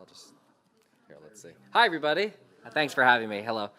I'll just, here, let's see. Hi, everybody. Thanks for having me. Hello.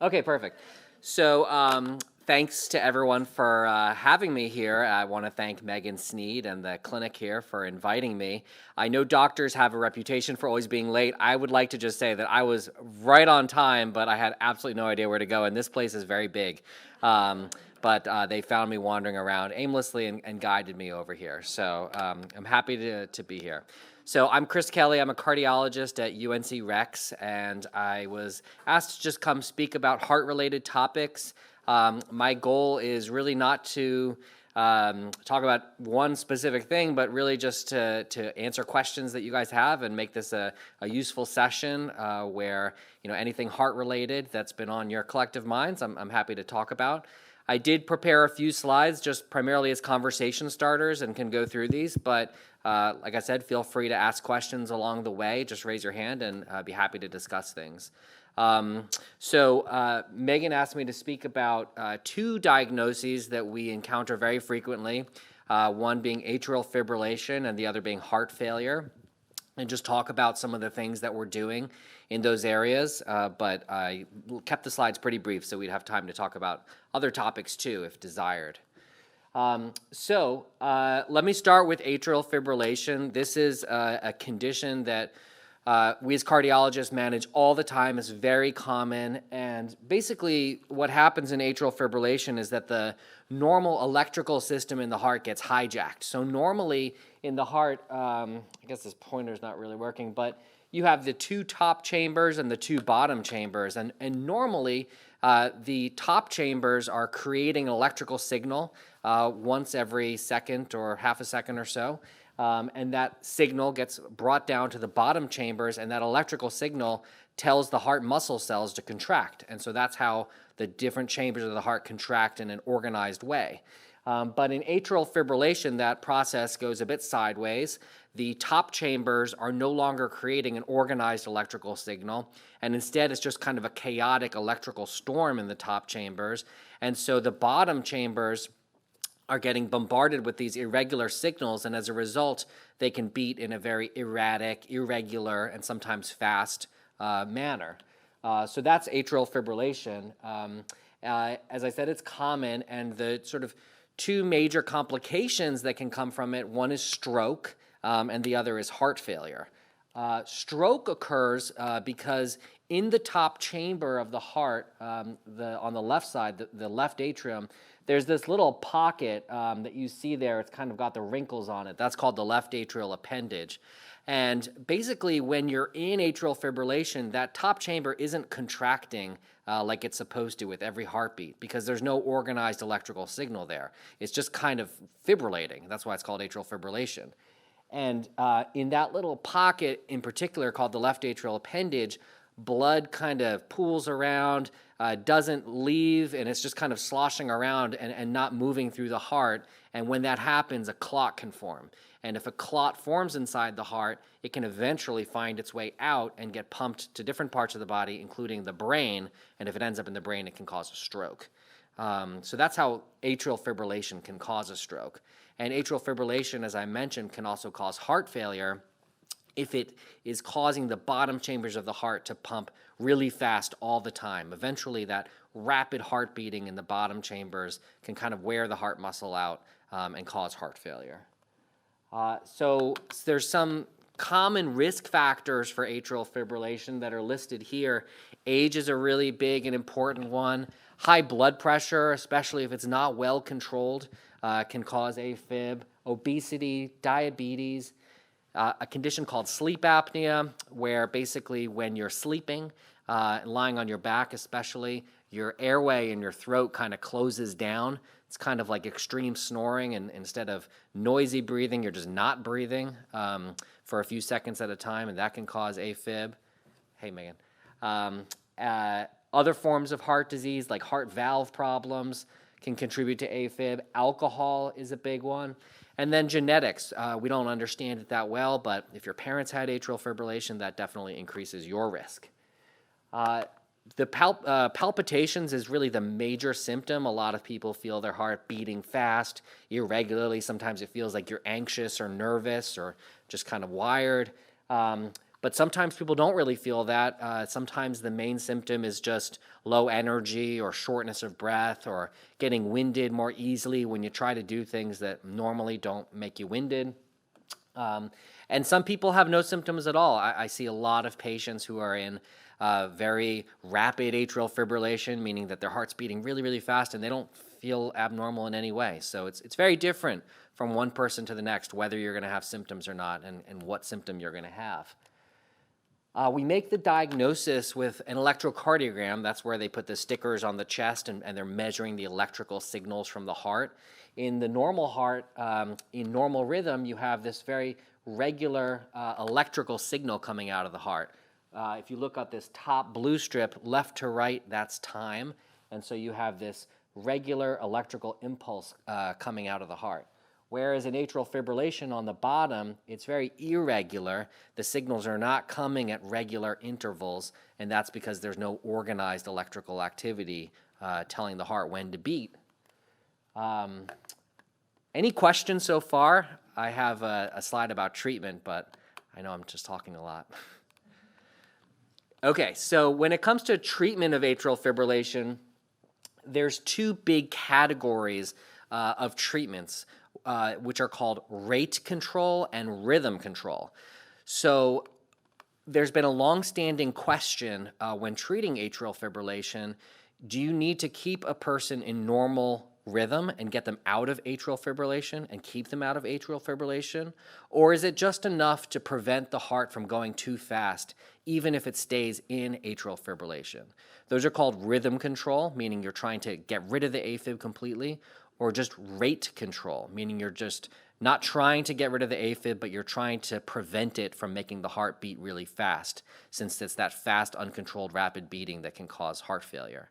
Okay, perfect. So thanks to everyone for having me here. I want to thank Megan Sneed and the clinic here for inviting me. I know doctors have a reputation for always being late. I would like to just say that I was right on time, but I had absolutely no idea where to go, and this place is very big. But they found me wandering around aimlessly and guided me over here. So I'm happy to be here. So I'm Chris Kelly. I'm a cardiologist at UNC Rex, and I was asked to just come speak about heart-related topics. My goal is really not to talk about one specific thing, but really just to answer questions that you guys have and make this a useful session where anything heart-related that's been on your collective minds, I'm happy to talk about. I did prepare a few slides just primarily as conversation starters and can go through these, but like I said, feel free to ask questions along the way. Just raise your hand and I'd be happy to discuss things. Megan asked me to speak about two diagnoses that we encounter very frequently, one being atrial fibrillation and the other being heart failure, and just talk about some of the things that we're doing in those areas, but I kept the slides pretty brief so we'd have time to talk about other topics too, if desired. Let me start with atrial fibrillation. This is a condition that we as cardiologists manage all the time. It's very common, and basically what happens in atrial fibrillation is that the normal electrical system in the heart gets hijacked. So normally in the heart, I guess this pointer's not really working, but you have the two top chambers and the two bottom chambers, and normally the top chambers are creating an electrical signal once every second or half a second or so. And that signal gets brought down to the bottom chambers, and that electrical signal tells the heart muscle cells to contract. And so that's how the different chambers of the heart contract in an organized way. But in atrial fibrillation, that process goes a bit sideways. The top chambers are no longer creating an organized electrical signal, and instead it's just kind of a chaotic electrical storm in the top chambers. And so the bottom chambers are getting bombarded with these irregular signals, and as a result, they can beat in a very erratic, irregular, and sometimes fast manner. So that's atrial fibrillation. As I said, it's common, and the sort of two major complications that can come from it, one is stroke, and the other is heart failure. Stroke occurs because in the top chamber of the heart, on the left side, the left atrium, there's this little pocket that you see there. It's kind of got the wrinkles on it. That's called the left atrial appendage. And basically, when you're in atrial fibrillation, that top chamber isn't contracting like it's supposed to with every heartbeat because there's no organized electrical signal there. It's just kind of fibrillating. That's why it's called atrial fibrillation. And in that little pocket in particular called the left atrial appendage, blood kind of pools around, doesn't leave, and it's just kind of sloshing around and not moving through the heart. And when that happens, a clot can form. And if a clot forms inside the heart, it can eventually find its way out and get pumped to different parts of the body, including the brain. And if it ends up in the brain, it can cause a stroke. So that's how atrial fibrillation can cause a stroke. And atrial fibrillation, as I mentioned, can also cause heart failure if it is causing the bottom chambers of the heart to pump really fast all the time. Eventually, that rapid heart beating in the bottom chambers can kind of wear the heart muscle out and cause heart failure. So there's some common risk factors for atrial fibrillation that are listed here. Age is a really big and important one. High blood pressure, especially if it's not well controlled, can cause AFib. Obesity, diabetes, a condition called sleep apnea, where basically when you're sleeping, lying on your back especially, your airway in your throat kind of closes down. It's kind of like extreme snoring, and instead of noisy breathing, you're just not breathing for a few seconds at a time, and that can cause AFib. Hey, Megan. Other forms of heart disease, like heart valve problems, can contribute to AFib. Alcohol is a big one. And then genetics. We don't understand it that well, but if your parents had atrial fibrillation, that definitely increases your risk. The palpitations is really the major symptom. A lot of people feel their heart beating fast, irregularly. Sometimes it feels like you're anxious or nervous or just kind of wired. But sometimes people don't really feel that. Sometimes the main symptom is just low energy or shortness of breath or getting winded more easily when you try to do things that normally don't make you winded. And some people have no symptoms at all. I see a lot of patients who are in very rapid atrial fibrillation, meaning that their heart's beating really, really fast and they don't feel abnormal in any way. So it's very different from one person to the next, whether you're going to have symptoms or not and what symptom you're going to have. We make the diagnosis with an electrocardiogram. That's where they put the stickers on the chest and they're measuring the electrical signals from the heart. In the normal heart, in normal rhythm, you have this very regular electrical signal coming out of the heart. If you look at this top blue strip, left to right, that's time. And so you have this regular electrical impulse coming out of the heart. Whereas in atrial fibrillation on the bottom, it's very irregular. The signals are not coming at regular intervals, and that's because there's no organized electrical activity telling the heart when to beat. Any questions so far? I have a slide about treatment, but I know I'm just talking a lot. Okay, so when it comes to treatment of atrial fibrillation, there's two big categories of treatments, which are called rate control and rhythm control. So there's been a long-standing question when treating atrial fibrillation: do you need to keep a person in normal rhythm and get them out of atrial fibrillation and keep them out of atrial fibrillation? Or is it just enough to prevent the heart from going too fast, even if it stays in atrial fibrillation? Those are called rhythm control, meaning you're trying to get rid of the AFib completely, or just rate control, meaning you're just not trying to get rid of the AFib, but you're trying to prevent it from making the heart beat really fast, since it's that fast, uncontrolled, rapid beating that can cause heart failure.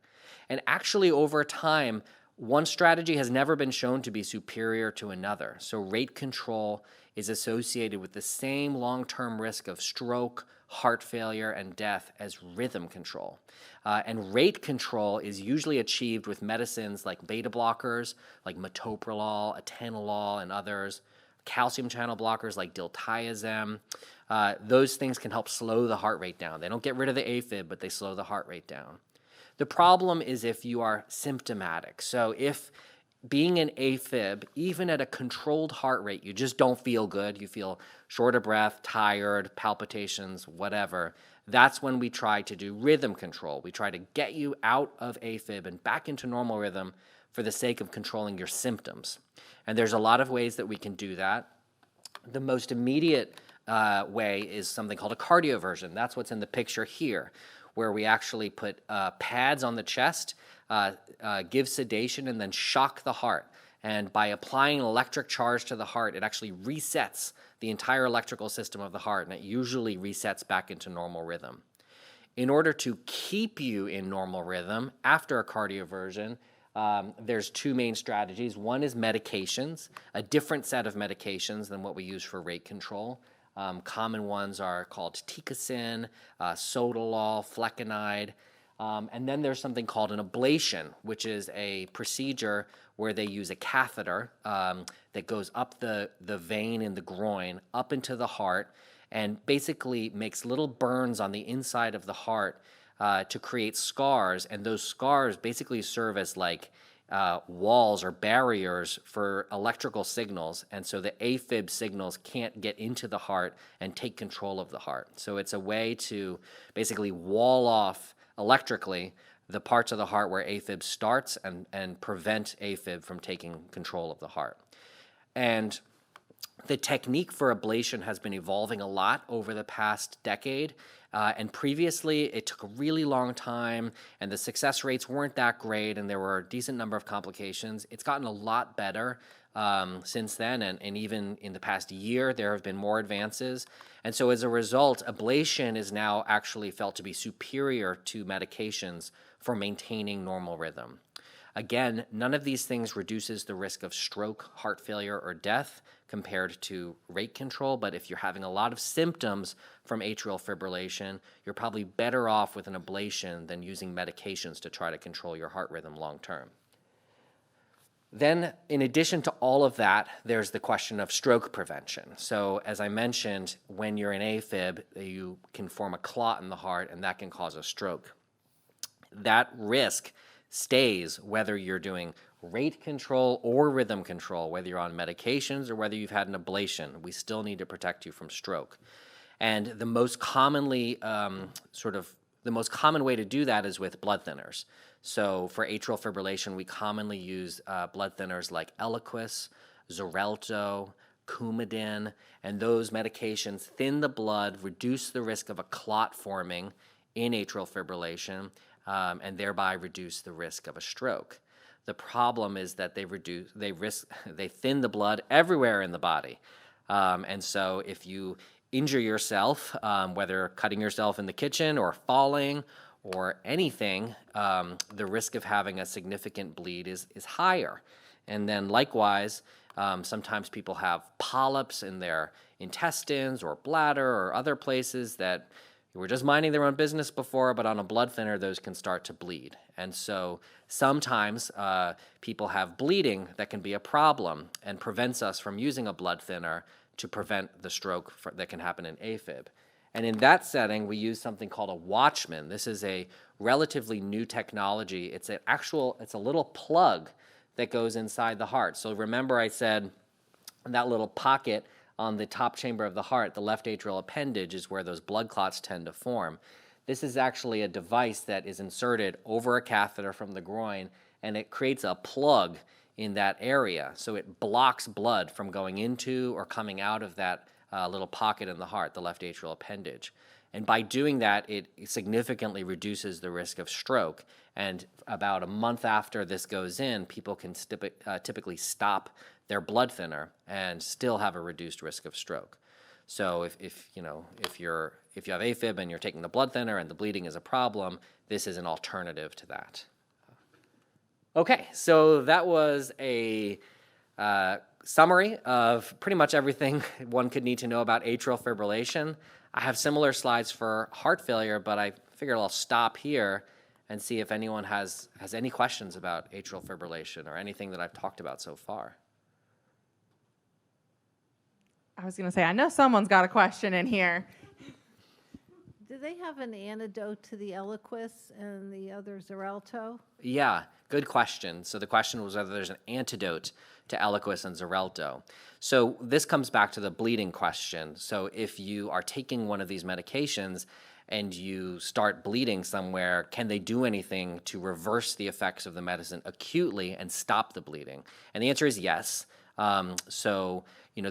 And actually, over time, one strategy has never been shown to be superior to another. So rate control is associated with the same long-term risk of stroke, heart failure, and death as rhythm control. And rate control is usually achieved with medicines like beta blockers, like metoprolol, atenolol, and others, calcium channel blockers like diltiazem. Those things can help slow the heart rate down. They don't get rid of the AFib, but they slow the heart rate down. The problem is if you are symptomatic. So if being in AFib, even at a controlled heart rate, you just don't feel good, you feel short of breath, tired, palpitations, whatever, that's when we try to do rhythm control. We try to get you out of AFib and back into normal rhythm for the sake of controlling your symptoms. And there's a lot of ways that we can do that. The most immediate way is something called a cardioversion. That's what's in the picture here, where we actually put pads on the chest, give sedation, and then shock the heart. And by applying an electric charge to the heart, it actually resets the entire electrical system of the heart, and it usually resets back into normal rhythm. In order to keep you in normal rhythm after a cardioversion, there's two main strategies. One is medications, a different set of medications than what we use for rate control. Common ones are called Tikacin, Sotalol, Flecainide. And then there's something called an ablation, which is a procedure where they use a catheter that goes up the vein in the groin, up into the heart, and basically makes little burns on the inside of the heart to create scars. And those scars basically serve as like walls or barriers for electrical signals, and so the AFib signals can't get into the heart and take control of the heart. So it's a way to basically wall off electrically the parts of the heart where AFib starts and prevent AFib from taking control of the heart. And the technique for ablation has been evolving a lot over the past decade. And previously, it took a really long time, and the success rates weren't that great, and there were a decent number of complications. It's gotten a lot better since then, and even in the past year, there have been more advances. And so as a result, ablation is now actually felt to be superior to medications for maintaining normal rhythm. Again, none of these things reduces the risk of stroke, heart failure, or death compared to rate control, but if you're having a lot of symptoms from atrial fibrillation, you're probably better off with an ablation than using medications to try to control your heart rhythm long term. Then, in addition to all of that, there's the question of stroke prevention. So, as I mentioned, when you're in AFib, you can form a clot in the heart, and that can cause a stroke. That risk stays whether you're doing rate control or rhythm control, whether you're on medications or whether you've had an ablation. We still need to protect you from stroke. And the most commonly the most common way to do that is with blood thinners. So for atrial fibrillation, we commonly use blood thinners like Eliquis, Xarelto, Coumadin, and those medications thin the blood, reduce the risk of a clot forming in atrial fibrillation, and thereby reduce the risk of a stroke. The problem is that they thin the blood everywhere in the body. And so if you injure yourself, whether cutting yourself in the kitchen or falling or anything, the risk of having a significant bleed is higher. And then likewise, sometimes people have polyps in their intestines or bladder or other places that were just minding their own business before, but on a blood thinner, those can start to bleed. And so sometimes people have bleeding that can be a problem and prevents us from using a blood thinner to prevent the stroke that can happen in AFib. And in that setting, we use something called a Watchman. This is a relatively new technology. It's a little plug that goes inside the heart. So remember I said that little pocket on the top chamber of the heart, the left atrial appendage, is where those blood clots tend to form. This is actually a device that is inserted over a catheter from the groin, and it creates a plug in that area. So it blocks blood from going into or coming out of that little pocket in the heart, the left atrial appendage. And by doing that, it significantly reduces the risk of stroke. And about a month after this goes in, people can typically stop their blood thinner and still have a reduced risk of stroke. So if you have AFib and you're taking the blood thinner and the bleeding is a problem, this is an alternative to that. Okay, so that was a summary of pretty much everything one could need to know about atrial fibrillation. I have similar slides for heart failure, but I figured I'll stop here and see if anyone has any questions about atrial fibrillation or anything that I've talked about so far. I was going to say, I know someone's got a question in here. Do they have an antidote to the Eliquis and the other Xarelto? Yeah, good question. So the question was whether there's an antidote to Eliquis and Xarelto. So this comes back to the bleeding question. So if you are taking one of these medications and you start bleeding somewhere, can they do anything to reverse the effects of the medicine acutely and stop the bleeding? And the answer is yes.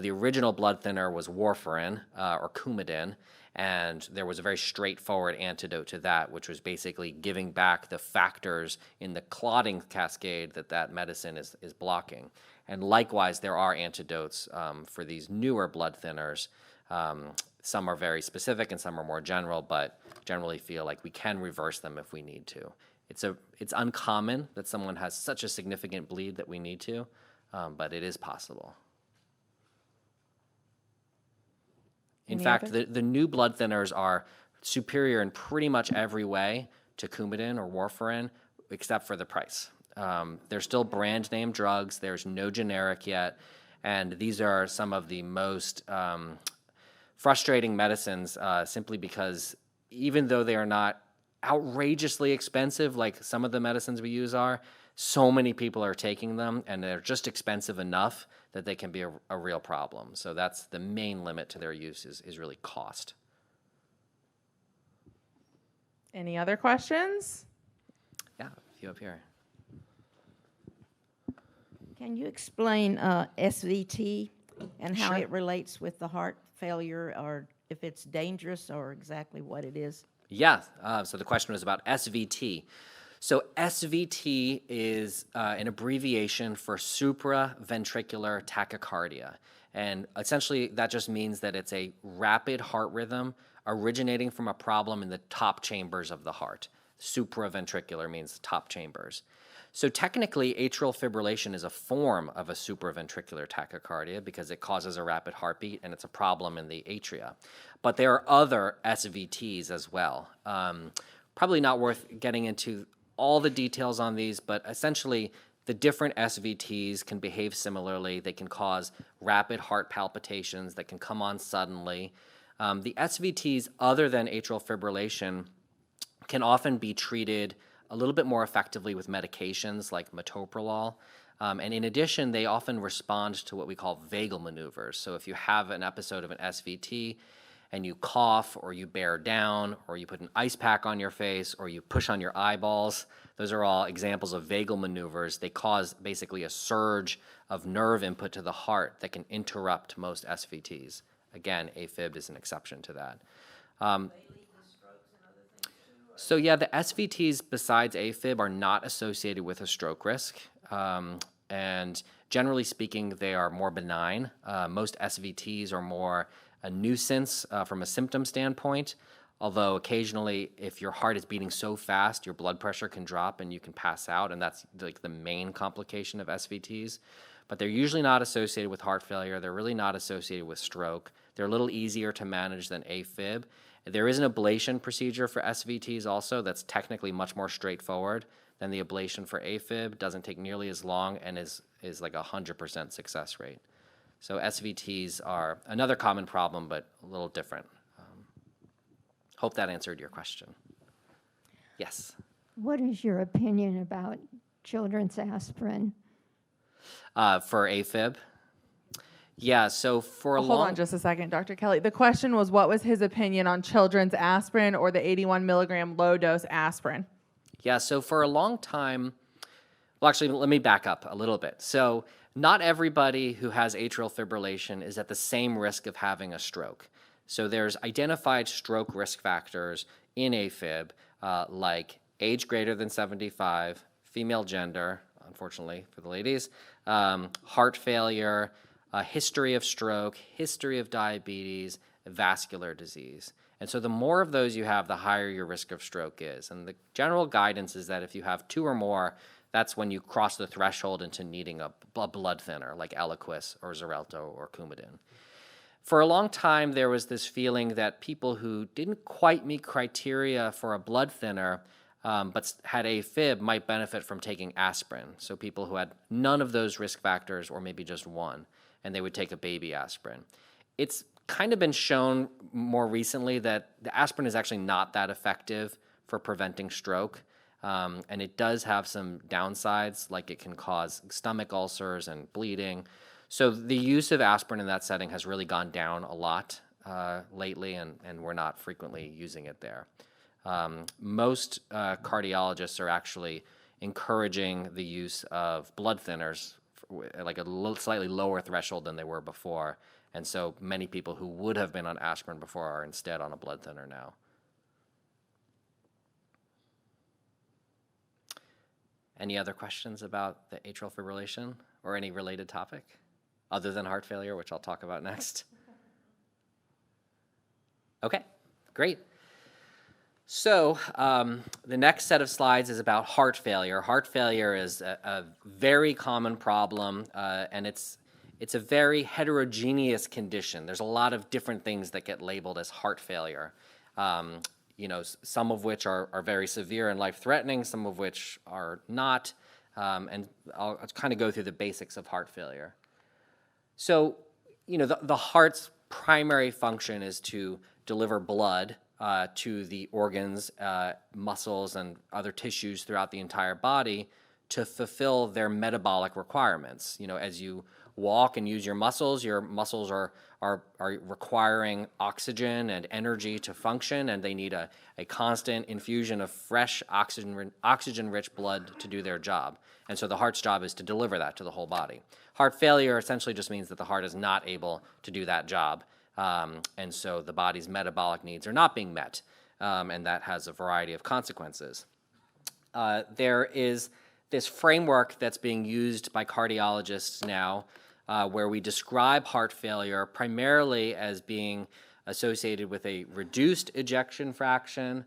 The original blood thinner was warfarin or Coumadin, and there was a very straightforward antidote to that, which was basically giving back the factors in the clotting cascade that medicine is blocking. And likewise, there are antidotes for these newer blood thinners. Some are very specific and some are more general, but generally feel like we can reverse them if we need to. It's uncommon that someone has such a significant bleed that we need to, but it is possible. In fact, the new blood thinners are superior in pretty much every way to Coumadin or warfarin, except for the price. They're still brand name drugs. There's no generic yet. And these are some of the most frustrating medicines simply because even though they are not outrageously expensive like some of the medicines we use are, so many people are taking them, and they're just expensive enough that they can be a real problem. So that's the main limit to their use is really cost. Any other questions? Yeah, a few up here. Can you explain SVT and how Sure. it relates with the heart failure, or if it's dangerous, or exactly what it is? Yeah, so the question was about SVT. So SVT is an abbreviation for supraventricular tachycardia. And essentially that just means that it's a rapid heart rhythm originating from a problem in the top chambers of the heart. Supraventricular means top chambers. So technically, atrial fibrillation is a form of a supraventricular tachycardia because it causes a rapid heartbeat and it's a problem in the atria. But there are other SVTs as well. Probably not worth getting into all the details on these, but essentially the different SVTs can behave similarly. They can cause rapid heart palpitations that can come on suddenly. The SVTs, other than atrial fibrillation, can often be treated a little bit more effectively with medications like metoprolol. And in addition, they often respond to what we call vagal maneuvers. So if you have an episode of an SVT and you cough or you bear down or you put an ice pack on your face or you push on your eyeballs, those are all examples of vagal maneuvers. They cause basically a surge of nerve input to the heart that can interrupt most SVTs. Again, AFib is an exception to that. So yeah, the SVTs besides AFib are not associated with a stroke risk. And generally speaking, they are more benign. Most SVTs are more a nuisance from a symptom standpoint, although occasionally if your heart is beating so fast, your blood pressure can drop and you can pass out, and that's like the main complication of SVTs. But they're usually not associated with heart failure. They're really not associated with stroke. They're a little easier to manage than AFib. There is an ablation procedure for SVTs also that's technically much more straightforward than the ablation for AFib. Doesn't take nearly as long and is like 100% success rate. So SVTs are another common problem, but a little different. Hope that answered your question. Yes. What is your opinion about children's aspirin? For AFib? Yeah, so for a Hold long... on just a second, Dr. Kelly. The question was, what was his opinion on children's aspirin or the 81 milligram low dose aspirin? Yeah, so for a long time, well, actually, let me back up a little bit. So not everybody who has atrial fibrillation is at the same risk of having a stroke. So there's identified stroke risk factors in AFib, like age greater than 75, female gender, unfortunately for the ladies, heart failure, a history of stroke, history of diabetes, vascular disease. And so the more of those you have, the higher your risk of stroke is. And the general guidance is that if you have 2 or more, that's when you cross the threshold into needing a blood thinner like Eliquis or Xarelto or Coumadin. For a long time, there was this feeling that people who didn't quite meet criteria for a blood thinner but had AFib might benefit from taking aspirin. So people who had none of those risk factors or maybe just one, and they would take a baby aspirin. It's kind of been shown more recently that the aspirin is actually not that effective for preventing stroke, and it does have some downsides, like it can cause stomach ulcers and bleeding. So the use of aspirin in that setting has really gone down a lot lately, and we're not frequently using it there. Most cardiologists are actually encouraging the use of blood thinners, like a slightly lower threshold than they were before. And so many people who would have been on aspirin before are instead on a blood thinner now. Any other questions about the atrial fibrillation or any related topic other than heart failure, which I'll talk about next? Okay, great. So the next set of slides is about heart failure. Heart failure is a very common problem, and it's a very heterogeneous condition. There's a lot of different things that get labeled as heart failure. Some of which are very severe and life-threatening, some of which are not, and I'll kind of go through the basics of heart failure. So, the heart's primary function is to deliver blood to the organs, muscles, and other tissues throughout the entire body to fulfill their metabolic requirements. As you walk and use your muscles are requiring oxygen and energy to function, and they need a constant infusion of fresh oxygen-rich blood to do their job. And so the heart's job is to deliver that to the whole body. Heart failure essentially just means that the heart is not able to do that job. And so the body's metabolic needs are not being met, and that has a variety of consequences. There is this framework that's being used by cardiologists now where we describe heart failure primarily as being associated with a reduced ejection fraction,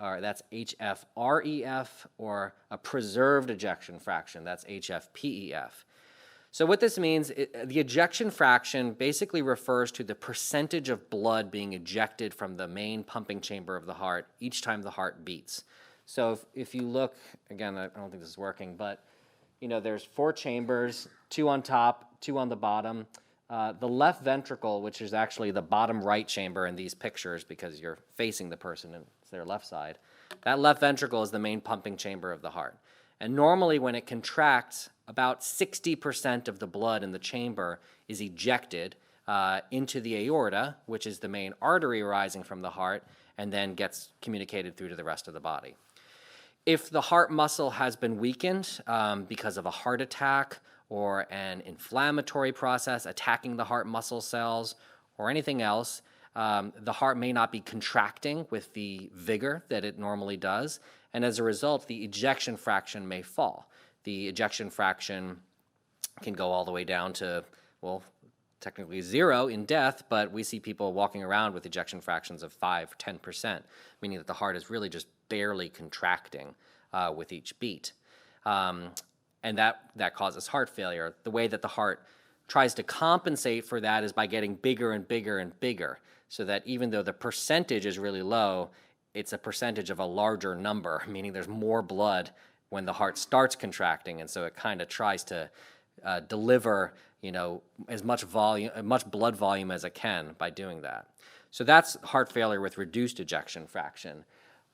or that's HFrEF, or a preserved ejection fraction, that's HFpEF. So what this means, the ejection fraction basically refers to the percentage of blood being ejected from the main pumping chamber of the heart each time the heart beats. So if you look, again, I don't think this is working, but there's 4 chambers, 2 on top, 2 on the bottom. The left ventricle, which is actually the bottom right chamber in these pictures because you're facing the person and it's their left side, that left ventricle is the main pumping chamber of the heart. And normally when it contracts, about 60% of the blood in the chamber is ejected into the aorta, which is the main artery arising from the heart, and then gets communicated through to the rest of the body. If the heart muscle has been weakened because of a heart attack or an inflammatory process attacking the heart muscle cells or anything else, the heart may not be contracting with the vigor that it normally does, and as a result, the ejection fraction may fall. The ejection fraction can go all the way down to, well, technically 0 in death, but we see people walking around with ejection fractions of 5, 10%, meaning that the heart is really just barely contracting with each beat. And that causes heart failure. The way that the heart tries to compensate for that is by getting bigger and bigger and bigger, so that even though the percentage is really low, it's a percentage of a larger number, meaning there's more blood when the heart starts contracting, and so it kind of tries to deliver as much blood volume as it can by doing that. So that's heart failure with reduced ejection fraction.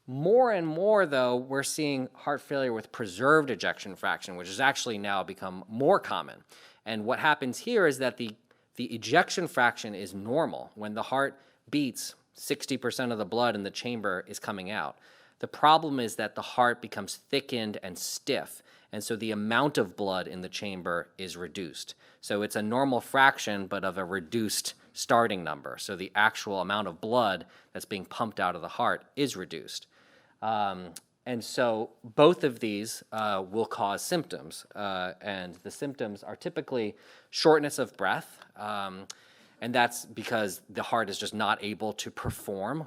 More and more, though, we're seeing heart failure with preserved ejection fraction, which has actually now become more common. And what happens here is that the ejection fraction is normal. When the heart beats, 60% of the blood in the chamber is coming out. The problem is that the heart becomes thickened and stiff, and so the amount of blood in the chamber is reduced. So it's a normal fraction, but of a reduced starting number. So the actual amount of blood that's being pumped out of the heart is reduced. And so both of these will cause symptoms, and the symptoms are typically shortness of breath, and that's because the heart is just not able to perform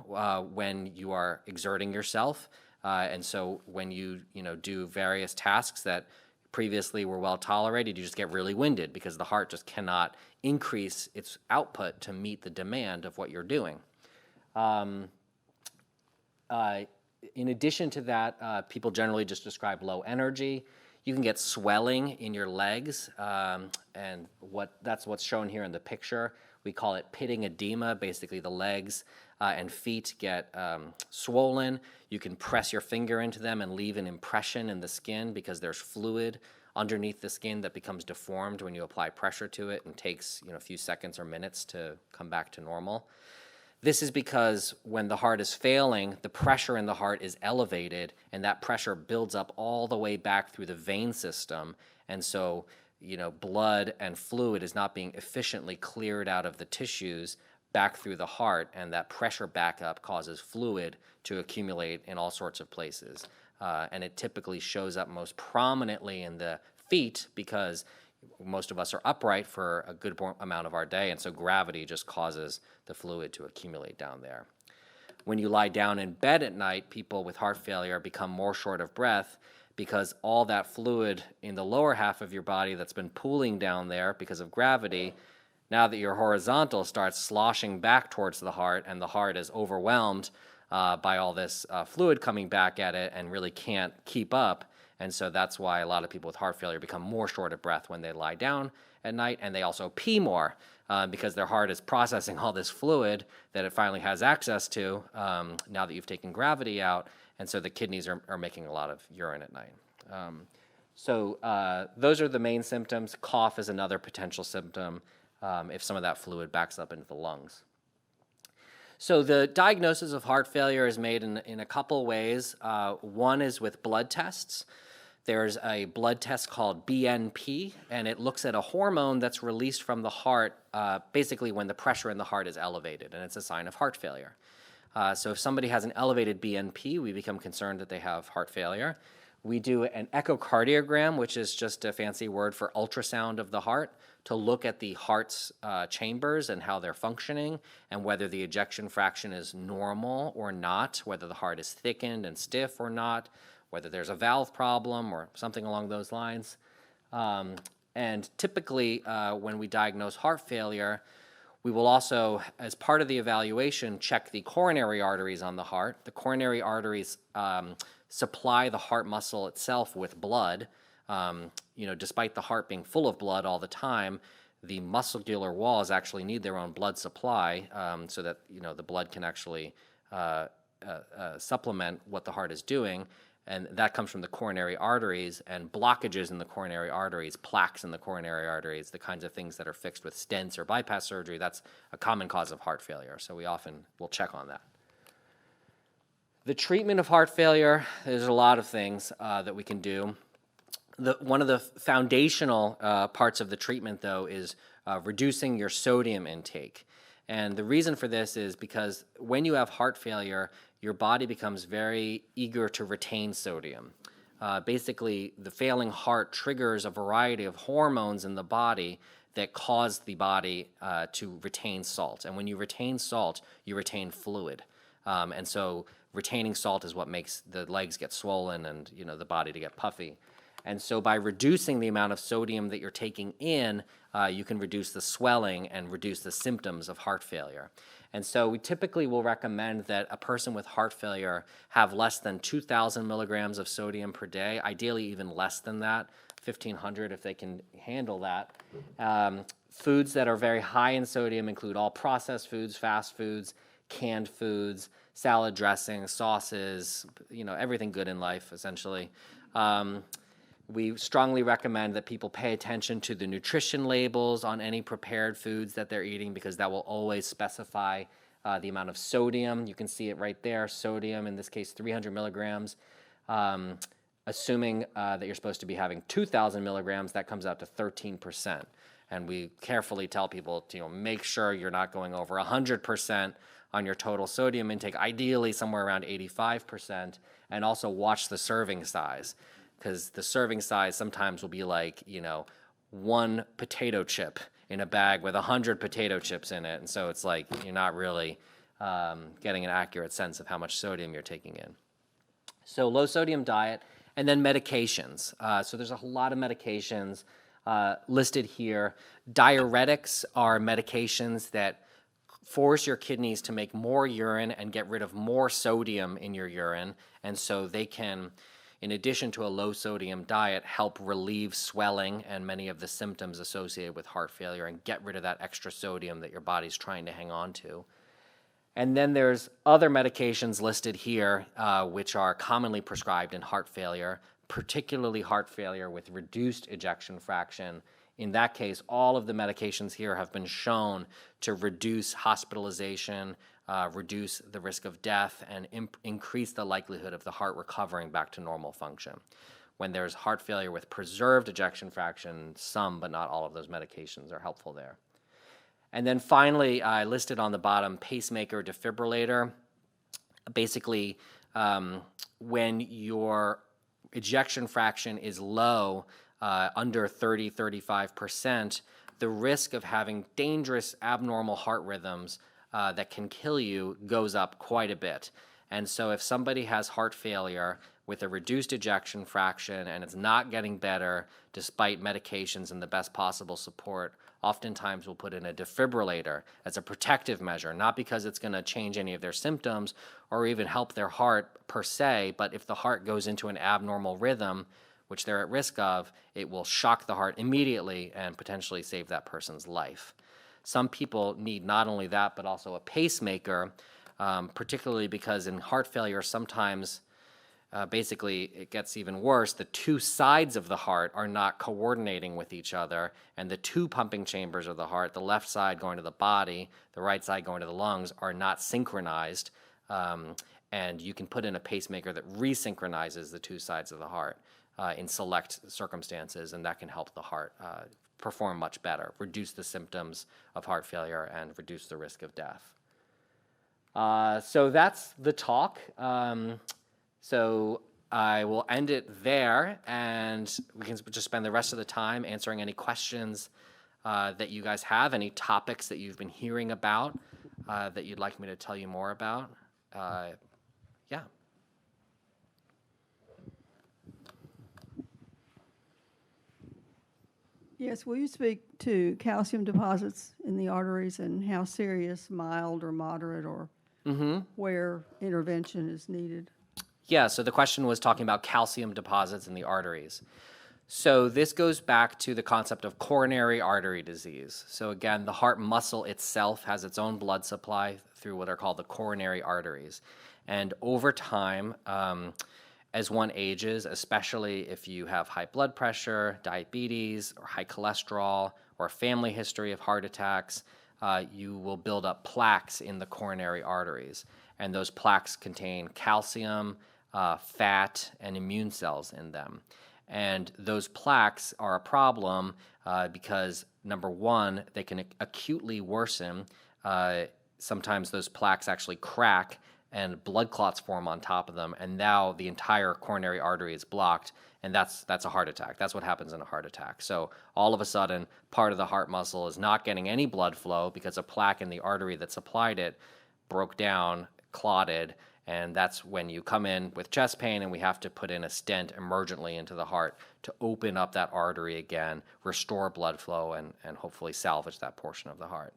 when you are exerting yourself. And so when you do various tasks that previously were well tolerated, you just get really winded because the heart just cannot increase its output to meet the demand of what you're doing. In addition to that, people generally just describe low energy. You can get swelling in your legs, and that's what's shown here in the picture. We call it pitting edema. Basically, the legs and feet get swollen. You can press your finger into them and leave an impression in the skin because there's fluid underneath the skin that becomes deformed when you apply pressure to it and takes a few seconds or minutes to come back to normal. This is because when the heart is failing, the pressure in the heart is elevated, and that pressure builds up all the way back through the vein system, and so blood and fluid is not being efficiently cleared out of the tissues back through the heart, and that pressure backup causes fluid to accumulate in all sorts of places. And it typically shows up most prominently in the feet because most of us are upright for a good amount of our day, and so gravity just causes the fluid to accumulate down there. When you lie down in bed at night, people with heart failure become more short of breath because all that fluid in the lower half of your body that's been pooling down there because of gravity, now that you're horizontal, starts sloshing back towards the heart, and the heart is overwhelmed by all this fluid coming back at it and really can't keep up. And so that's why a lot of people with heart failure become more short of breath when they lie down at night, and they also pee more because their heart is processing all this fluid that it finally has access to now that you've taken gravity out, and so the kidneys are making a lot of urine at night. So those are the main symptoms. Cough is another potential symptom if some of that fluid backs up into the lungs. So the diagnosis of heart failure is made in a couple ways. One is with blood tests. There's a blood test called BNP, and it looks at a hormone that's released from the heart basically when the pressure in the heart is elevated, and it's a sign of heart failure. So if somebody has an elevated BNP, we become concerned that they have heart failure. We do an echocardiogram, which is just a fancy word for ultrasound of the heart, to look at the heart's chambers and how they're functioning and whether the ejection fraction is normal or not, whether the heart is thickened and stiff or not, whether there's a valve problem or something along those lines. And typically, when we diagnose heart failure, we will also, as part of the evaluation, check the coronary arteries on the heart. The coronary arteries supply the heart muscle itself with blood, despite the heart being full of blood all the time, the muscular walls actually need their own blood supply so that the blood can actually supplement what the heart is doing, and that comes from the coronary arteries, and blockages in the coronary arteries, plaques in the coronary arteries, the kinds of things that are fixed with stents or bypass surgery. That's a common cause of heart failure, so we often will check on that. The treatment of heart failure, there's a lot of things that we can do. One of the foundational parts of the treatment, though, is reducing your sodium intake. And the reason for this is because when you have heart failure, your body becomes very eager to retain sodium. Basically, the failing heart triggers a variety of hormones in the body that cause the body to retain salt. And when you retain salt, you retain fluid. And so retaining salt is what makes the legs get swollen and the body to get puffy. And so by reducing the amount of sodium that you're taking in, you can reduce the swelling and reduce the symptoms of heart failure. And so we typically will recommend that a person with heart failure have less than 2,000 milligrams of sodium per day, ideally even less than that, 1,500 if they can handle that. Foods that are very high in sodium include all processed foods, fast foods, canned foods, salad dressings, sauces, everything good in life, essentially. We strongly recommend that people pay attention to the nutrition labels on any prepared foods that they're eating, because that will always specify the amount of sodium. You can see it right there, sodium, in this case 300 milligrams. Assuming that you're supposed to be having 2,000 milligrams, that comes out to 13%. And we carefully tell people to make sure you're not going over 100% on your total sodium intake, ideally somewhere around 85%, and also watch the serving size. Because the serving size sometimes will be like, one potato chip in a bag with 100 potato chips in it. And so it's like you're not really getting an accurate sense of how much sodium you're taking in. So low sodium diet, and then medications. So there's a lot of medications listed here. Diuretics are medications that force your kidneys to make more urine and get rid of more sodium in your urine. And so they can, in addition to a low sodium diet, help relieve swelling and many of the symptoms associated with heart failure and get rid of that extra sodium that your body's trying to hang on to. And then there's other medications listed here, which are commonly prescribed in heart failure, particularly heart failure with reduced ejection fraction. In that case, all of the medications here have been shown to reduce hospitalization, reduce the risk of death, and increase the likelihood of the heart recovering back to normal function. When there's heart failure with preserved ejection fraction, some but not all of those medications are helpful there. And then finally, I listed on the bottom pacemaker defibrillator. Basically, when your ejection fraction is low, under 30-35%, the risk of having dangerous abnormal heart rhythms that can kill you goes up quite a bit. And so if somebody has heart failure with a reduced ejection fraction and it's not getting better despite medications and the best possible support, oftentimes we'll put in a defibrillator as a protective measure, not because it's going to change any of their symptoms or even help their heart per se, but if the heart goes into an abnormal rhythm, which they're at risk of, it will shock the heart immediately and potentially save that person's life. Some people need not only that, but also a pacemaker, particularly because in heart failure, sometimes basically it gets even worse. The two sides of the heart are not coordinating with each other, and the two pumping chambers of the heart, the left side going to the body, the right side going to the lungs, are not synchronized. And you can put in a pacemaker that resynchronizes the two sides of the heart in select circumstances, and that can help the heart perform much better, reduce the symptoms of heart failure, and reduce the risk of death. So that's the talk. So I will end it there, and we can just spend the rest of the time answering any questions that you guys have, any topics that you've been hearing about that you'd like me to tell you more about. Yeah. Yes, will you speak to calcium deposits in the arteries and how serious, mild, or moderate, or where intervention is needed? Yeah, so the question was talking about calcium deposits in the arteries. So this goes back to the concept of coronary artery disease. So again, the heart muscle itself has its own blood supply through what are called the coronary arteries. And over time, as one ages, especially if you have high blood pressure, diabetes, or high cholesterol, or a family history of heart attacks, you will build up plaques in the coronary arteries. And those plaques contain calcium, fat, and immune cells in them. And those plaques are a problem because, number one, they can acutely worsen. Sometimes those plaques actually crack and blood clots form on top of them, and now the entire coronary artery is blocked, and that's a heart attack. That's what happens in a heart attack. So all of a sudden, part of the heart muscle is not getting any blood flow because a plaque in the artery that supplied it broke down, clotted, and that's when you come in with chest pain and we have to put in a stent emergently into the heart to open up that artery again, restore blood flow, and hopefully salvage that portion of the heart.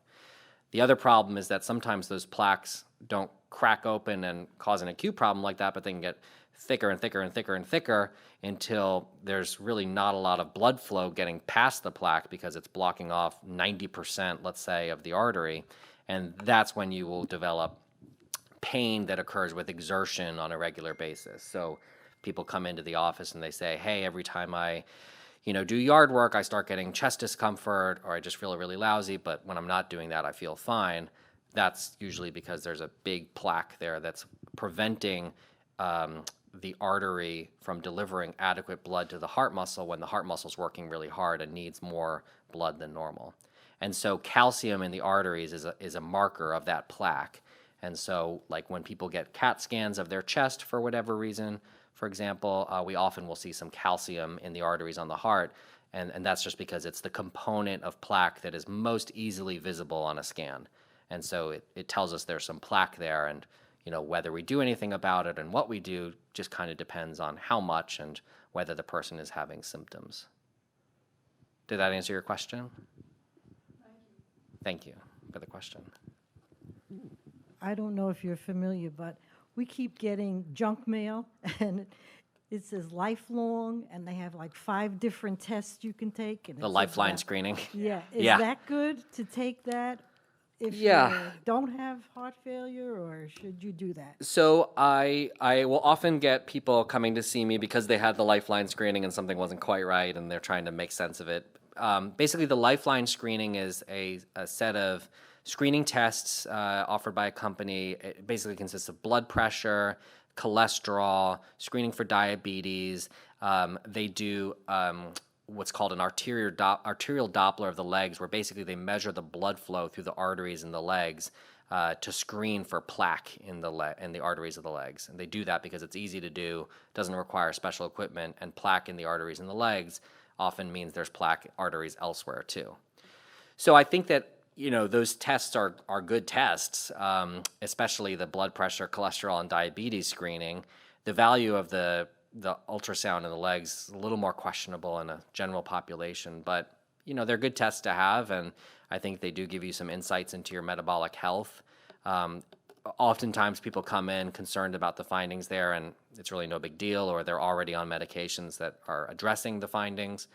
The other problem is that sometimes those plaques don't crack open and cause an acute problem like that, but they can get thicker and thicker and thicker and thicker until there's really not a lot of blood flow getting past the plaque because it's blocking off 90%, let's say, of the artery. And that's when you will develop pain that occurs with exertion on a regular basis. So people come into the office and they say, hey, every time I do yard work, I start getting chest discomfort or I just feel really lousy, but when I'm not doing that, I feel fine. That's usually because there's a big plaque there that's preventing the artery from delivering adequate blood to the heart muscle when the heart muscle's working really hard and needs more blood than normal. And so calcium in the arteries is a marker of that plaque. And so like when people get CAT scans of their chest for whatever reason, for example, we often will see some calcium in the arteries on the heart, and that's just because it's the component of plaque that is most easily visible on a scan. And so it tells us there's some plaque there, and whether we do anything about it and what we do just kind of depends on how much and whether the person is having symptoms. Did that answer your question? Thank you for the question. I don't know if you're familiar, but we keep getting junk mail, and it says lifelong, and they have like 5 different tests you can take. And The Lifeline screening. Yeah. Is Yeah. that good to take that if Yeah. you don't have heart failure, or should you do that? So I will often get people coming to see me because they had the Lifeline screening and something wasn't quite right and they're trying to make sense of it. Basically, the Lifeline screening is a set of screening tests offered by a company. It basically consists of blood pressure, cholesterol, screening for diabetes. They do what's called an arterial Doppler of the legs, where basically they measure the blood flow through the arteries in the legs to screen for plaque in the arteries of the legs. And they do that because it's easy to do, doesn't require special equipment, and plaque in the arteries in the legs often means there's plaque arteries elsewhere too. So I think that those tests are good tests, especially the blood pressure, cholesterol, and diabetes screening. The value of the ultrasound in the legs is a little more questionable in a general population, but they're good tests to have, and I think they do give you some insights into your metabolic health. Oftentimes people come in concerned about the findings there, and it's really no big deal, or they're already on medications that are addressing the findings.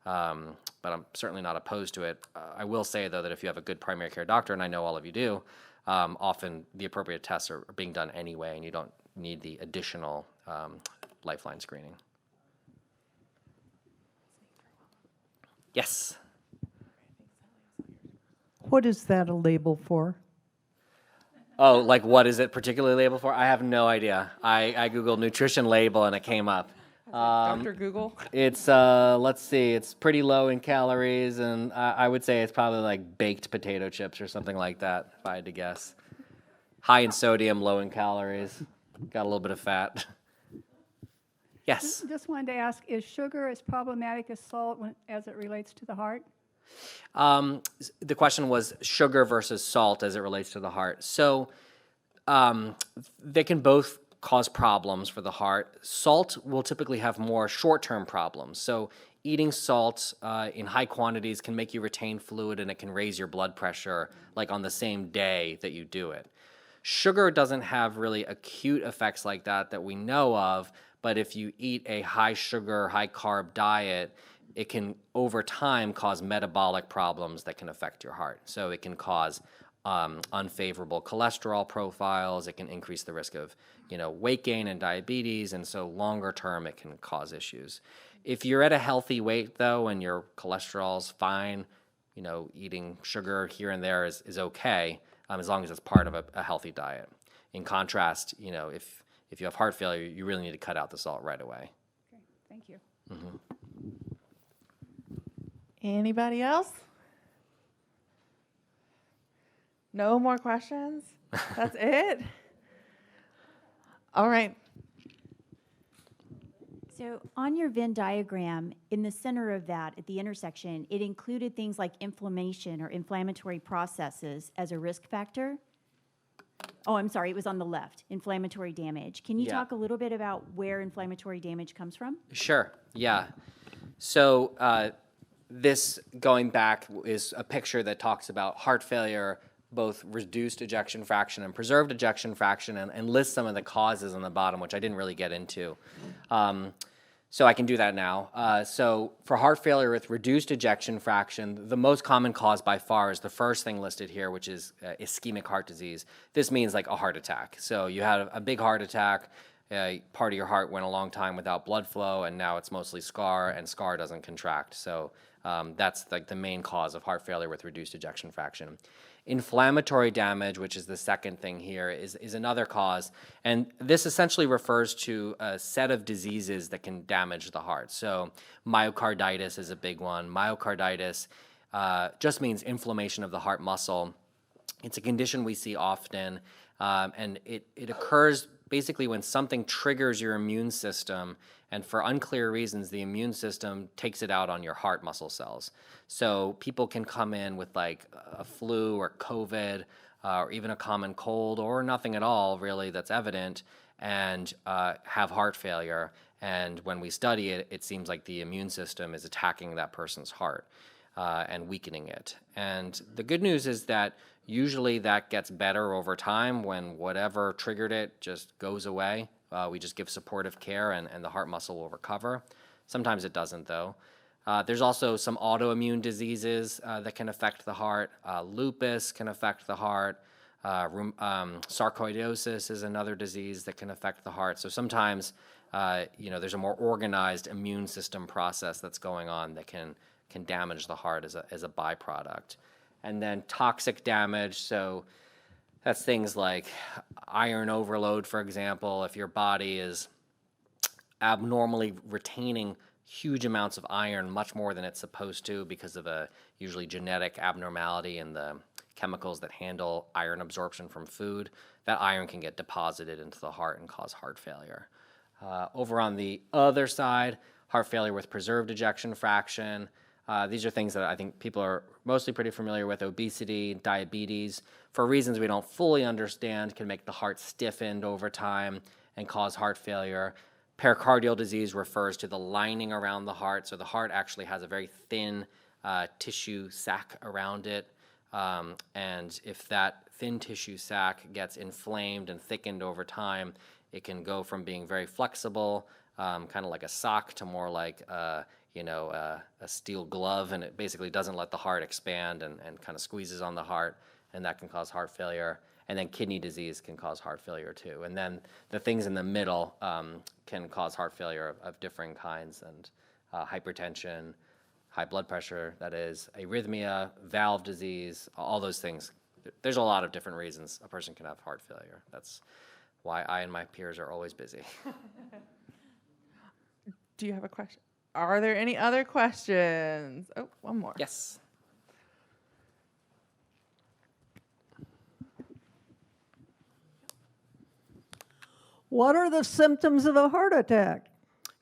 But I'm certainly not opposed to it. I will say, though, that if you have a good primary care doctor, and I know all of you do, often the appropriate tests are being done anyway, and you don't need the additional Lifeline screening. Yes? What is that a label for? Oh, like what is it particularly labeled for? I have no idea. I Googled nutrition label and it came up. Dr. Google? It's, let's see, it's pretty low in calories, and I would say it's probably like baked potato chips or something like that, if I had to guess. High in sodium, low in calories, got a little bit of fat. Yes? Just wanted to ask, is sugar as problematic as salt as it relates to the heart? The question was sugar versus salt as it relates to the heart. So they can both cause problems for the heart. Salt will typically have more short-term problems. So eating salt in high quantities can make you retain fluid, and it can raise your blood pressure like on the same day that you do it. Sugar doesn't have really acute effects like that we know of, But if you eat a high sugar, high carb diet, it can over time cause metabolic problems that can affect your heart. So it can cause unfavorable cholesterol profiles. It can increase the risk of, weight gain and diabetes. And so longer term, it can cause issues. If you're at a healthy weight though, and your cholesterol's fine, eating sugar here and there is okay, as long as it's part of a healthy diet. In contrast, if you have heart failure, you really need to cut out the salt right away. Okay, thank you. Anybody else? No more questions? That's it? All right. So on your Venn diagram, in the center of that, at the intersection, it included things like inflammation or inflammatory processes as a risk factor. Oh, I'm sorry, it was on the left, inflammatory damage. Can you Yeah. talk a little bit about where inflammatory damage comes from? Sure, yeah. So this, going back, is a picture that talks about heart failure, both reduced ejection fraction and preserved ejection fraction, and lists some of the causes on the bottom, which I didn't really get into. So I can do that now. So for heart failure with reduced ejection fraction, the most common cause by far is the first thing listed here, which is ischemic heart disease. This means like a heart attack. So you had a big heart attack, part of your heart went a long time without blood flow, and now it's mostly scar, and scar doesn't contract. So that's like the main cause of heart failure with reduced ejection fraction. Inflammatory damage, which is the second thing here, is another cause. And this essentially refers to a set of diseases that can damage the heart. So myocarditis is a big one. Myocarditis just means inflammation of the heart muscle. It's a condition we see often, and it occurs basically when something triggers your immune system, and for unclear reasons, the immune system takes it out on your heart muscle cells. So people can come in with like a flu or COVID, or even a common cold, or nothing at all really that's evident, and have heart failure. And when we study it, it seems like the immune system is attacking that person's heart and weakening it. And the good news is that usually that gets better over time when whatever triggered it just goes away. We just give supportive care, and the heart muscle will recover. Sometimes it doesn't, though. There's also some autoimmune diseases that can affect the heart. Lupus can affect the heart. Sarcoidosis is another disease that can affect the heart. So sometimes, there's a more organized immune system process that's going on that can damage the heart as a byproduct. And then toxic damage, so that's things like iron overload, for example. If your body is abnormally retaining huge amounts of iron, much more than it's supposed to because of a usually genetic abnormality in the chemicals that handle iron absorption from food, that iron can get deposited into the heart and cause heart failure. Over on the other side, heart failure with preserved ejection fraction. These are things that I think people are mostly pretty familiar with. Obesity, diabetes, for reasons we don't fully understand, can make the heart stiffened over time and cause heart failure. Pericardial disease refers to the lining around the heart. So the heart actually has a very thin tissue sac around it. And if that thin tissue sac gets inflamed and thickened over time, it can go from being very flexible, kind of like a sock, to more like a steel glove, and it basically doesn't let the heart expand and kind of squeezes on the heart, and that can cause heart failure. And then kidney disease can cause heart failure too. And then the things in the middle can cause heart failure of differing kinds, and hypertension, high blood pressure, that is, arrhythmia, valve disease, all those things. There's a lot of different reasons a person can have heart failure. That's why I and my peers are always busy. Do you have a question? Are there any other questions? Oh, one more. Yes. What are the symptoms of a heart attack?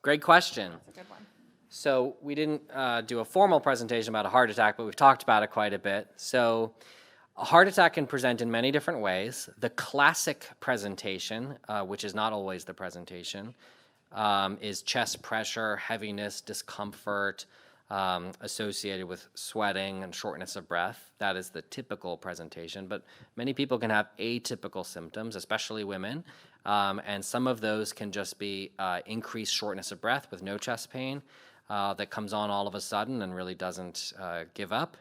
Great question. That's a good one. So we didn't do a formal presentation about a heart attack, but we've talked about it quite a bit. So a heart attack can present in many different ways. The classic presentation, which is not always the presentation, is chest pressure, heaviness, discomfort, associated with sweating and shortness of breath. That is the typical presentation, but many people can have atypical symptoms, especially women, and some of those can just be increased shortness of breath with no chest pain that comes on all of a sudden and really doesn't give up.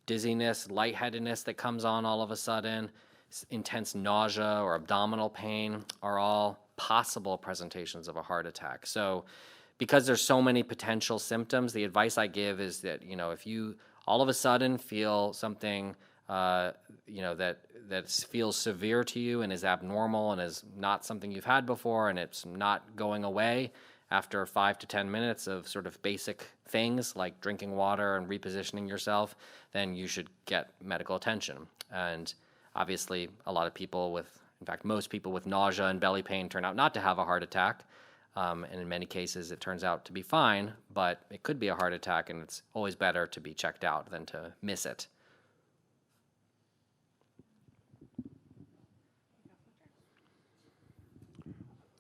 Dizziness, lightheadedness that comes on all of a sudden, intense nausea or abdominal pain are all possible presentations of a heart attack. So because there's so many potential symptoms, the advice I give is that, if you all of a sudden feel something, that feels severe to you and is abnormal and is not something you've had before and it's not going away after 5 to 10 minutes of sort of basic things like drinking water and repositioning yourself, then you should get medical attention. And obviously, a lot of people in fact, most people with nausea and belly pain turn out not to have a heart attack. And in many cases, it turns out to be fine, but it could be a heart attack, and it's always better to be checked out than to miss it.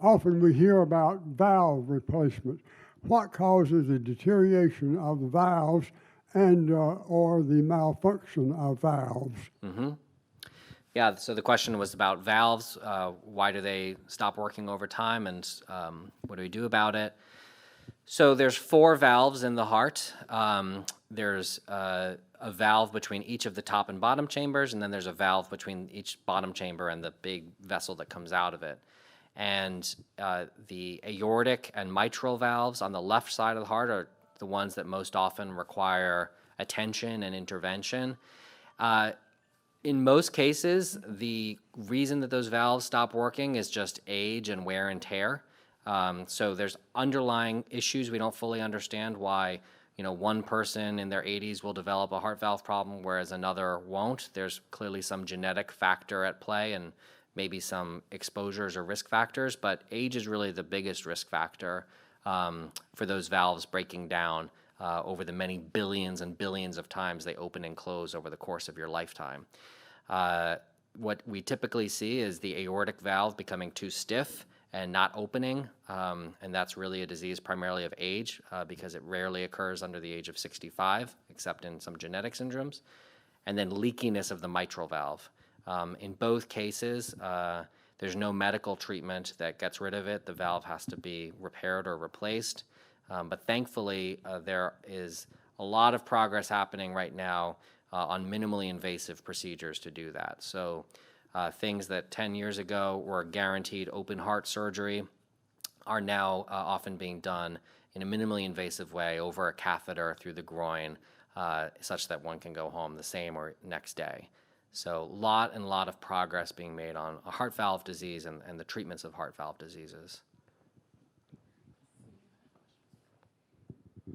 Often we hear about valve replacement. What causes the deterioration of the valves and or the malfunction of valves? Mm-hmm. Yeah, so the question was about valves. Why do they stop working over time, and what do we do about it? So there's 4 valves in the heart. There's a valve between each of the top and bottom chambers, and then there's a valve between each bottom chamber and the big vessel that comes out of it. And the aortic and mitral valves on the left side of the heart are the ones that most often require attention and intervention. In most cases, the reason that those valves stop working is just age and wear and tear. So there's underlying issues we don't fully understand why, one person in their 80s will develop a heart valve problem, whereas another won't. There's clearly some genetic factor at play and maybe some exposures or risk factors, but age is really the biggest risk factor for those valves breaking down over the many billions and billions of times they open and close over the course of your lifetime. What we typically see is the aortic valve becoming too stiff and not opening, and that's really a disease primarily of age because it rarely occurs under the age of 65, except in some genetic syndromes, and then leakiness of the mitral valve. In both cases, there's no medical treatment that gets rid of it. The valve has to be repaired or replaced. But thankfully, there is a lot of progress happening right now on minimally invasive procedures to do that. So things that 10 years ago were guaranteed open heart surgery are now often being done in a minimally invasive way over a catheter through the groin, such that one can go home the same or next day. So lot of progress being made on a heart valve disease and the treatments of heart valve diseases.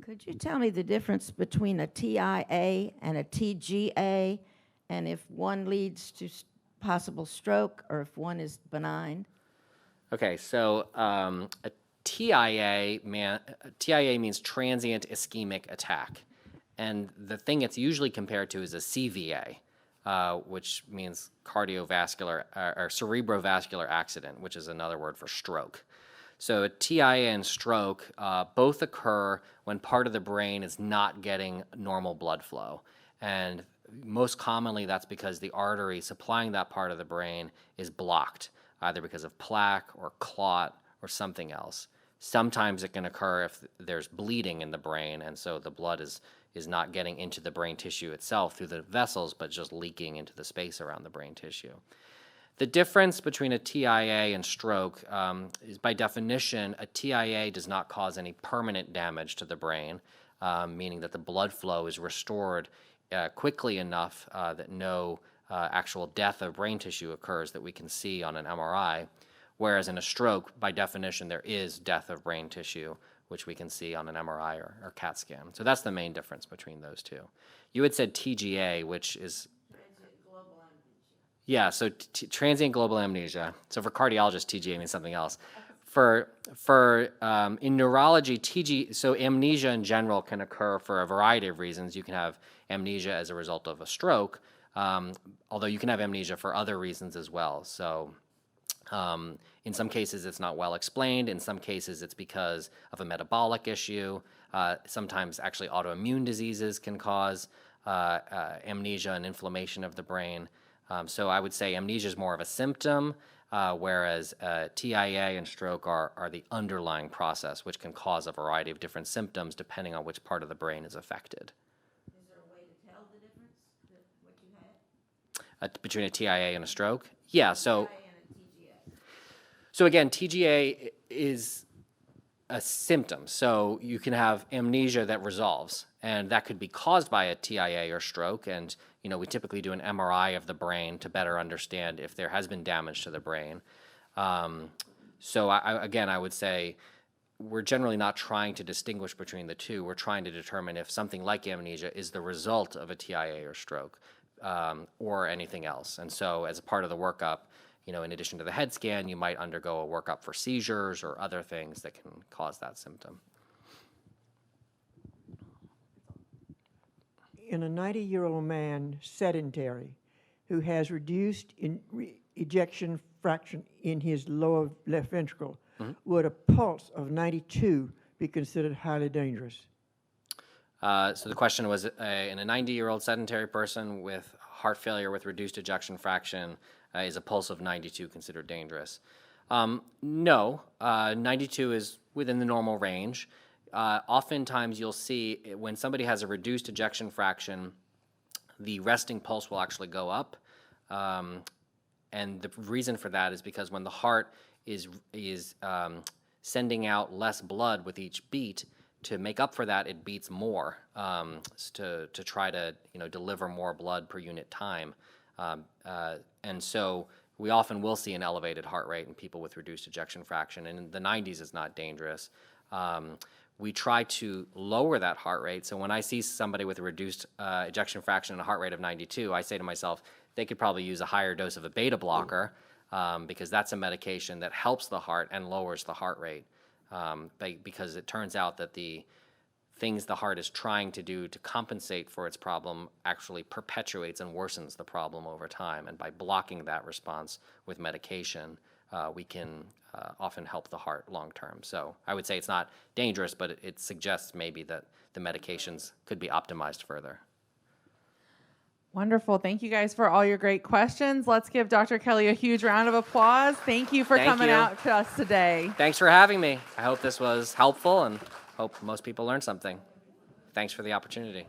Could you tell me the difference between a TIA and a TGA, and if one leads to possible stroke or if one is benign? Okay, so a TIA means transient ischemic attack. And the thing it's usually compared to is a CVA, which means cardiovascular or cerebrovascular accident, which is another word for stroke. So a TIA and stroke both occur when part of the brain is not getting normal blood flow. And most commonly that's because the artery supplying that part of the brain is blocked, either because of plaque or clot or something else. Sometimes it can occur if there's bleeding in the brain, and so the blood is not getting into the brain tissue itself through the vessels, but just leaking into the space around the brain tissue. The difference between a TIA and stroke is, by definition, a TIA does not cause any permanent damage to the brain, meaning that the blood flow is restored quickly enough that no actual death of brain tissue occurs that we can see on an MRI, whereas in a stroke, by definition, there is death of brain tissue, which we can see on an MRI or CAT scan. So that's the main difference between those two. You had said TGA, which is... Yeah, so transient global amnesia. So for cardiologists, TGA means something else. In neurology, so amnesia in general can occur for a variety of reasons. You can have amnesia as a result of a stroke, although you can have amnesia for other reasons as well. So in some cases, it's not well explained. In some cases, it's because of a metabolic issue. Sometimes actually autoimmune diseases can cause amnesia and inflammation of the brain. So I would say amnesia is more of a symptom, whereas TIA and stroke are the underlying process, which can cause a variety of different symptoms depending on which part of the brain is affected. Is there a way to tell the difference, what you had? Between a TIA and a stroke? Yeah, so, TIA and a TGA. so again, TGA is a symptom. So you can have amnesia that resolves, and that could be caused by a TIA or stroke. And, you know, we typically do an MRI of the brain to better understand if there has been damage to the brain. So I would say we're generally not trying to distinguish between the two. We're trying to determine if something like amnesia is the result of a TIA or stroke, or anything else. And so as a part of the workup, you know, in addition to the head scan, you might undergo a workup for seizures or other things that can cause that symptom. In a 90-year-old man, sedentary, who has reduced ejection fraction in his lower left ventricle, would a pulse of 92 be considered highly dangerous? So the question was, in a 90-year-old sedentary person with heart failure with reduced ejection fraction, is a pulse of 92 considered dangerous? No, 92 is within the normal range. Oftentimes you'll see when somebody has a reduced ejection fraction, the resting pulse will actually go up. And the reason for that is because when the heart is sending out less blood with each beat, to make up for that, it beats more to try to, you know, deliver more blood per unit time. And so we often will see an elevated heart rate in people with reduced ejection fraction, and in the 90s is not dangerous. We try to lower that heart rate. So when I see somebody with a reduced ejection fraction and a heart rate of 92, I say to myself, they could probably use a higher dose of a beta blocker, because that's a medication that helps the heart and lowers the heart rate. Because it turns out that the things the heart is trying to do to compensate for its problem actually perpetuates and worsens the problem over time. And by blocking that response with medication, we can often help the heart long term. So I would say it's not dangerous, but it suggests maybe that the medications could be optimized further. Wonderful. Thank you guys for all your great questions. Let's give Dr. Kelly a huge round of applause. Thank you for coming out to us today. Thanks for having me. I hope this was helpful and hope most people learned something. Thanks for the opportunity.